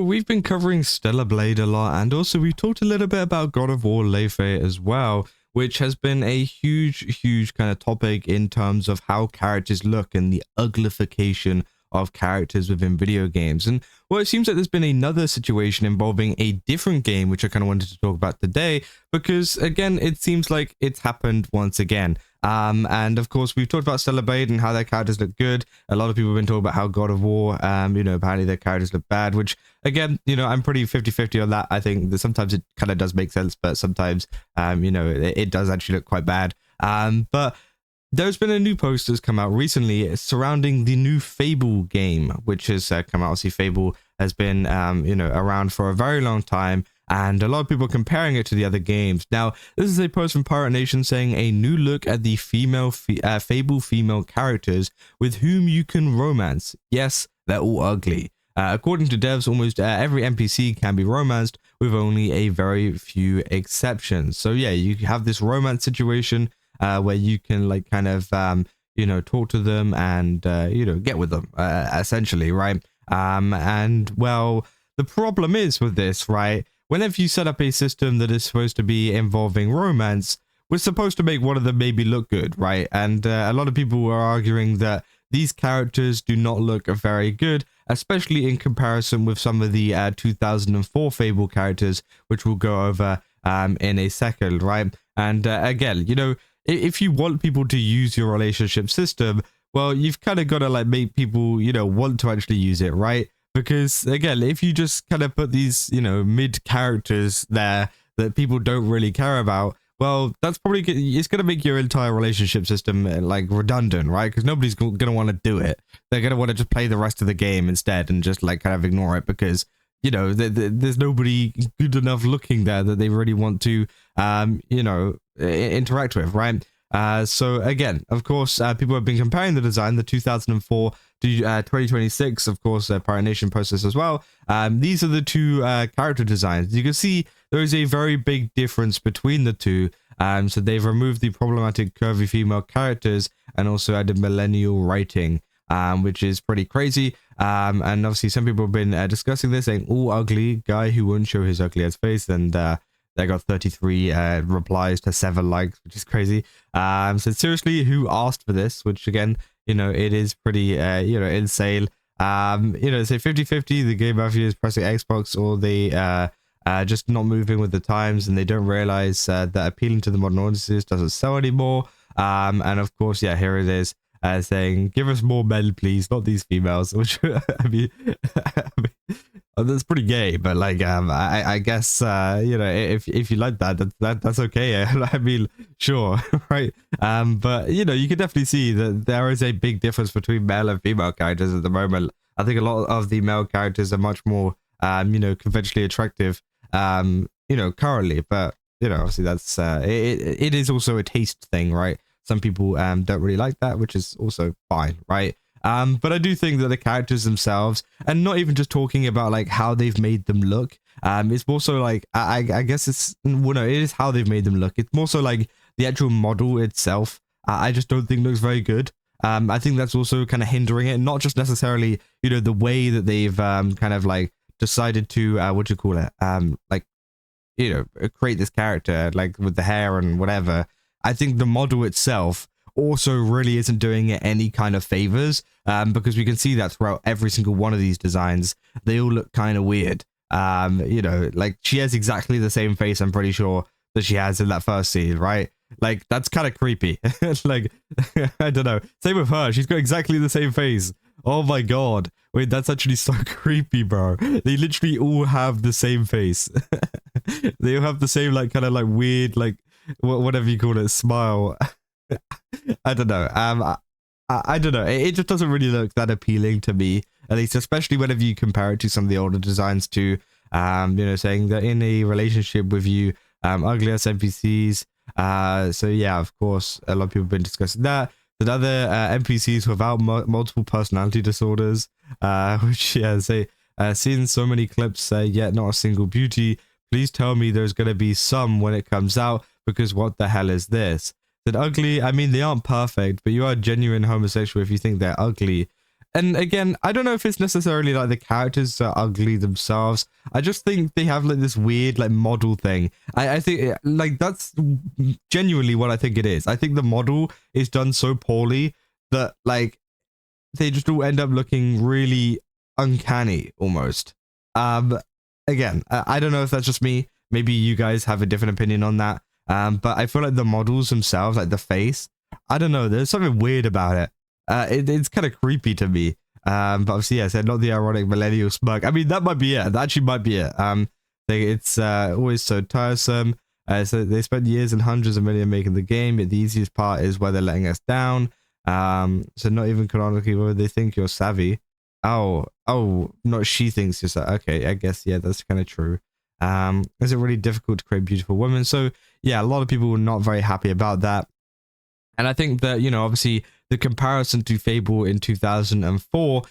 we've been covering Stellar Blade a lot, and also we talked a little bit about God of War Lefe as well, which has been a huge kind of topic in terms of how characters look and the uglification of characters within video games. And well, it seems like there's been another situation involving a different game, which I kind of wanted to talk about today, because again, it seems like it's happened once again. And of course, we've talked about Stellar Blade and how their characters look good. A lot of people have been talking about how God of War, apparently their characters look bad, which again, I'm pretty 50-50 on that. I think that sometimes it kind of does make sense, but sometimes, it does actually look quite bad. But there's been a new post that's come out recently surrounding the new Fable game, which has come out. Obviously, Fable has been, around for a very long time, and a lot of people are comparing it to the other games. Now, this is a post from Pirate Nation saying a new look at the Fable female characters with whom you can romance. Yes, they're all ugly. According to devs, almost every NPC can be romanced with only a very few exceptions. So yeah, you have this romance situation where you can talk to them and, get with them, essentially, right? And well, the problem is with this, right? Whenever you set up a system that is supposed to be involving romance, we're supposed to make one of them maybe look good, right? And a lot of people are arguing that these characters do not look very good, especially in comparison with some of the 2004 Fable characters, which we'll go over in a second, right? And again, if you want people to use your relationship system, well, you've kind of got to make people, want to actually use it, right? Because again, if you just kind of put these, mid characters there that people don't really care about, well, that's probably, it's going to make your entire relationship system redundant, right? Because nobody's going to want to do it. They're going to want to just play the rest of the game instead and just kind of ignore it because, there's nobody good enough looking there that they really want to, interact with, right? So again, of course, people have been comparing the design, the 2004 to 2026, of course, Pirate Nation process as well. These are the two character designs. You can see there is a very big difference between the two. So they've removed the problematic curvy female characters and also added millennial writing, which is pretty crazy. And obviously some people have been discussing this, saying, all ugly guy who won't show his ugly ass face, and they got 33 replies to 7 likes, which is crazy. So seriously, who asked for this? Which again, it is pretty, insane. Say 50-50, the game mafia is pressing Xbox, or they just not moving with the times, and they don't realize that appealing to the modern audiences doesn't sell anymore. And of course, yeah, here it is. Saying, give us more men, please, not these females. Which I mean, that's pretty gay, but I guess if you like that's okay. I mean, sure, right? But you can definitely see that there is a big difference between male and female characters at the moment. I think a lot of the male characters are much more conventionally attractive currently, but obviously that's it is also a taste thing, right? Some people don't really like that, which is also fine, right? But I do think that the characters themselves, and not even just talking about how they've made them look, it's more so I guess it is how they've made them look. It's more so the actual model itself, I just don't think looks very good. I think that's also kind of hindering it, not just necessarily the way that they've kind of decided to create this character with the hair and whatever. I think the model itself also really isn't doing it any kind of favors, because we can see that throughout every single one of these designs. They all look kind of weird. She has exactly the same face, I'm pretty sure, that she has in that first scene, right? That's kind of creepy. I don't know. Same with her. She's got exactly the same face. Oh my god. Wait, that's actually so creepy, bro. They literally all have the same face. They all have the same weird whatever you call it, smile. I don't know. I don't know. It just doesn't really look that appealing to me, at least, especially whenever you compare it to some of the older designs too. Saying that in a relationship with you, ugly ass NPCs. So yeah, of course, a lot of people have been discussing that. That other NPCs without multiple personality disorders, which say, seen so many clips, yet not a single beauty. Please tell me there's going to be some when it comes out, because what the hell is this? That ugly, I mean, they aren't perfect, but you are a genuine homosexual if you think they're ugly. And again, I don't know if it's necessarily like the characters are ugly themselves. I just think they have like this weird like model thing. I think like that's genuinely what I think it is. I think the model is done so poorly that like they just all end up looking really uncanny almost. Again, I don't know if that's just me. Maybe you guys have a different opinion on that. But I feel like the models themselves, like the face, I don't know. There's something weird about it. It's kind of creepy to me. But obviously, yeah, I said not the ironic millennial smug. I mean, that might be it. That actually might be it. It's always so tiresome. So they spent years and hundreds of millions making the game. But the easiest part is where they're letting us down. So not even canonically, whether they think you're savvy. Oh, not she thinks you're savvy. Okay, I guess, yeah, that's kind of true. Is it really difficult to create beautiful women? So yeah, a lot of people were not very happy about that. And I think that, you know, obviously the comparison to Fable in 2004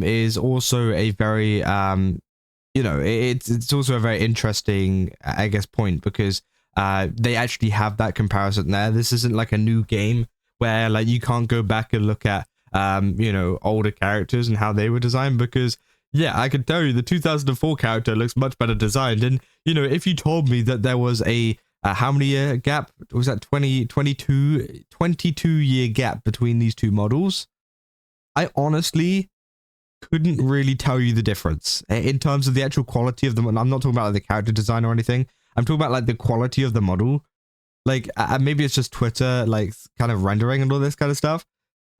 is also a very, you know, it's also a very interesting, I guess, point, because they actually have that comparison there. This isn't like a new game where like you can't go back and look at, you know, older characters and how they were designed, because yeah, I can tell you the 2004 character looks much better designed. And, you know, if you told me that there was a how many year gap was that, 22 year gap between these two models, I honestly couldn't really tell you the difference in terms of the actual quality of them. I'm not talking about like the character design or anything. I'm talking about like the quality of the model. Like maybe it's just Twitter like kind of rendering and all this kind of stuff.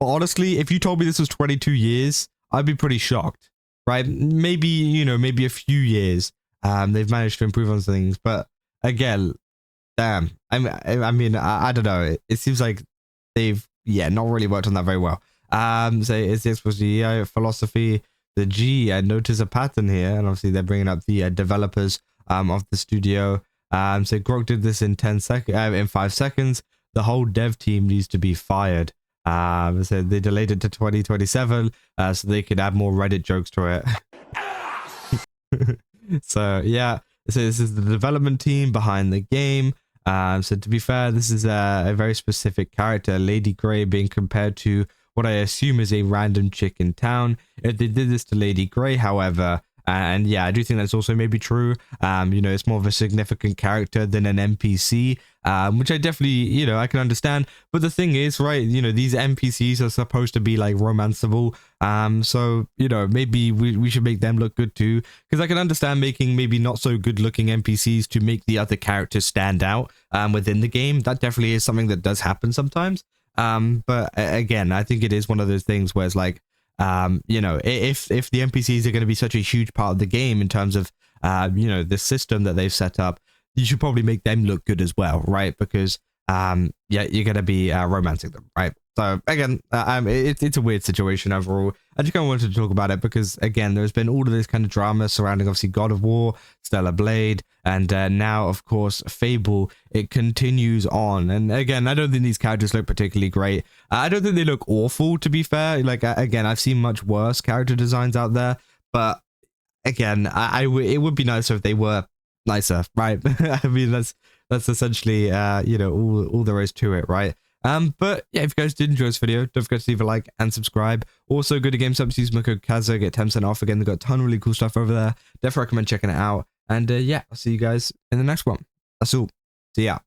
But honestly, if you told me this was 22 years, I'd be pretty shocked, right? Maybe, you know, maybe a few years they've managed to improve on things, but again, damn. I mean, I don't know. It seems like they've, yeah, not really worked on that very well. So is this supposed to be philosophy? The G, I notice a pattern here, and obviously they're bringing up the developers of the studio. So Grok did this in 5 seconds. The whole dev team needs to be fired. So they delayed it to 2027, so they could add more Reddit jokes to it. So yeah, so this is the development team behind the game. So to be fair, this is a very specific character, Lady Grey, being compared to what I assume is a random chick in town. If they did this to Lady Grey, however, and yeah, I do think that's also maybe true. You know, it's more of a significant character than an NPC, which I definitely, you know, I can understand. But the thing is, right, you know, these NPCs are supposed to be like romanceable. So, you know, maybe we should make them look good too, because I can understand making maybe not so good looking NPCs to make the other characters stand out within the game. That definitely is something that does happen sometimes. But again, I think it is one of those things where it's like, you know, if the NPCs are going to be such a huge part of the game in terms of you know, the system that they've set up, you should probably make them look good as well, right? Because yeah, you're going to be romancing them, right? So again, it's a weird situation overall. I just kind of wanted to talk about it because again, there's been all of this kind of drama surrounding obviously God of War, Stellar Blade, and now of course Fable. It continues on, and again, I don't think these characters look particularly great. I don't think they look awful, to be fair. Like again, I've seen much worse character designs out there, but again, it would be nicer if they were nicer, right? I mean, that's essentially you know, all there is to it, right? But yeah, if you guys did enjoy this video, don't forget to leave a like and subscribe. Also, go to GameStop, use my code Kazza, get 10% off. Again, they've got a ton of really cool stuff over there. Definitely recommend checking it out. And yeah, I'll see you guys in the next one. That's all. See ya.